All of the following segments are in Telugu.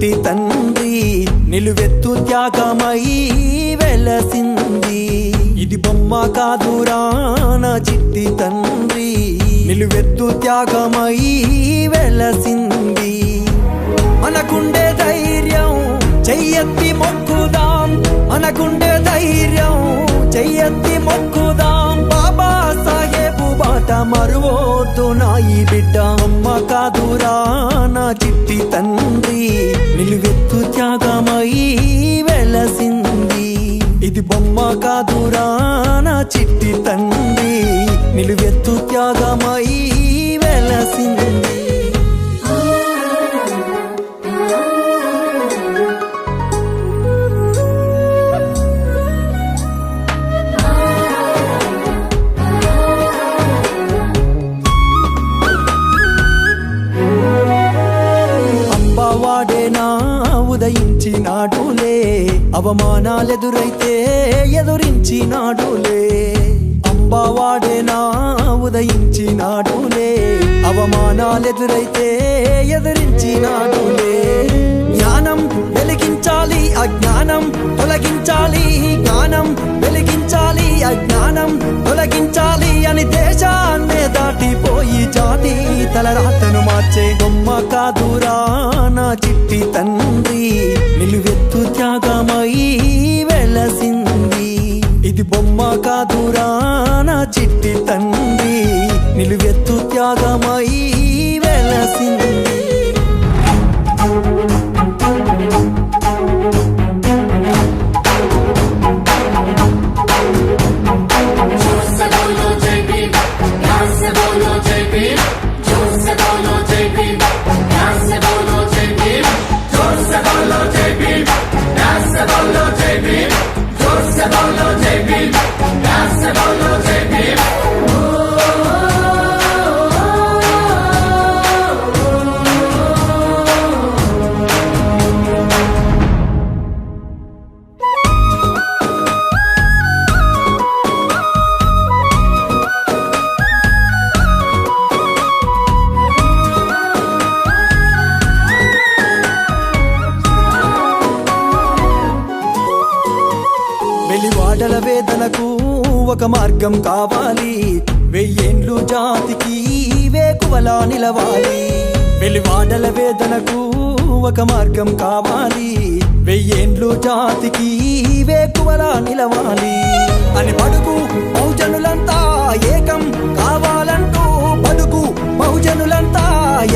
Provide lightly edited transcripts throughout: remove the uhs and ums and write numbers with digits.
చిట్టి తండ్రి నిలువెత్తు త్యాగమై వెలసింది. ఇది బొమ్మ కాదురా నా చిట్టి తండ్రి నిలువెత్తు త్యాగమై వెలసింది. మనకుండే ధైర్యం చెయ్యెత్తి మొక్కుదాం, మనకుండే ధైర్యం చెయ్యెత్తి మొక్కుదాం. బాబా సాహెబు బాట మరువొద్దు నా ఈ బిడ్డ. అమ్మ కాదురా నా చిట్టి తండ్రి నిలువెత్తు త్యాగమై వెలసింది. ఇది బొమ్మ కాదురా నా చిట్టి తండ్రి నిలువెత్తు త్యాగమై వెలసింది. వాడేనా ఉదయించినాడులే, అవమానాలెదురైతే ఎదురించినాడులే. అంబావాడేనా ఉదయించినాడులే, అవమానాలెదురైతే ఎదురించినాడులే. జ్ఞానం వెలిగించాలి అజ్ఞానం తొలగించాలి, జ్ఞానం వెలిగించాలి అజ్ఞానం తొలగించాలి అని దేశాన్నే దాటిపోయి జాతి తలరాతను మార్చే బొమ్మ కాదురా నా చిట్టి తండ్రి నిలువెత్తు త్యాగమై వెలసింది. ఇది బొమ్మ కాదురా నా చిట్టి తండ్రి నిలువెత్తు త్యాగమై వెలసింది. వెలివాడల వేదనకు ఒక మార్గం కావాలి, వెయ్యేండ్లు జాతికి వేకువలా నిలవాలి. వెలివాడల వేదనకు ఒక మార్గం కావాలి, వెయ్యేండ్లు జాతికి వేకువలా నిలవాలి. అని బడుగు బహుజనులంతా ఏకం కావాలంటూ, బడుగు బహుజనులంతా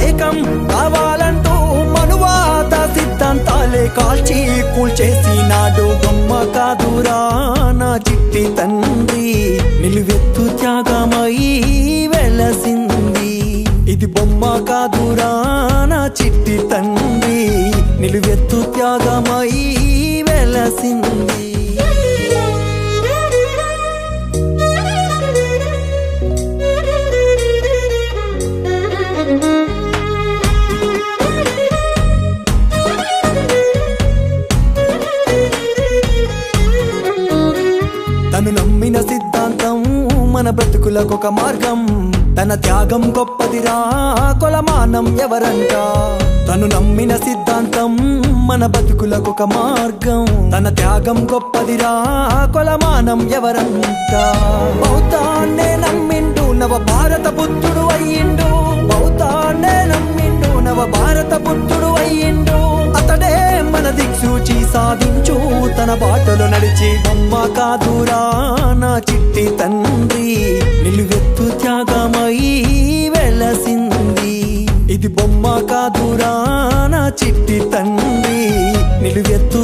ఏకం కావాలంటూ మనువాద సిద్ధాంతాలే కాల్చి కూల్చేసినాడు. బొమ్మ కాదురా నా చిట్టి తండ్రి నిలువెత్తు త్యాగమై వెలసింది. ఇది బొమ్మ కాదురా నా చిట్టి తండ్రి నిలువెత్తు త్యాగమై వెలసింది. తను నమ్మిన సిద్ధాంతం మన బ్రతుకులకొక మార్గం, తన త్యాగం గొప్పదిరా కొలమానం ఎవరంట. తను నమ్మిన సిద్ధాంతం మన బతుకులకొక మార్గం, తన త్యాగం గొప్పదిరా కొలమానం ఎవరంట. బౌద్ధాన్నే నమ్మిండు నవ భారత బుద్ధుడు అయ్యిండు, బౌద్ధాన్నే నమ్మిండు నవ భారత బుద్ధుడు అయ్యిండు. అతడే మన దిక్సూచి సాధించు తన బాటలో నడిచి. బొమ్మ కాదురా నా చిట్టి తండ్రి నిలువెత్తు త్యాగమై వెలసింది. ఇది బొమ్మ కాదురా నా చిట్టి తండ్రి నిలువెత్తు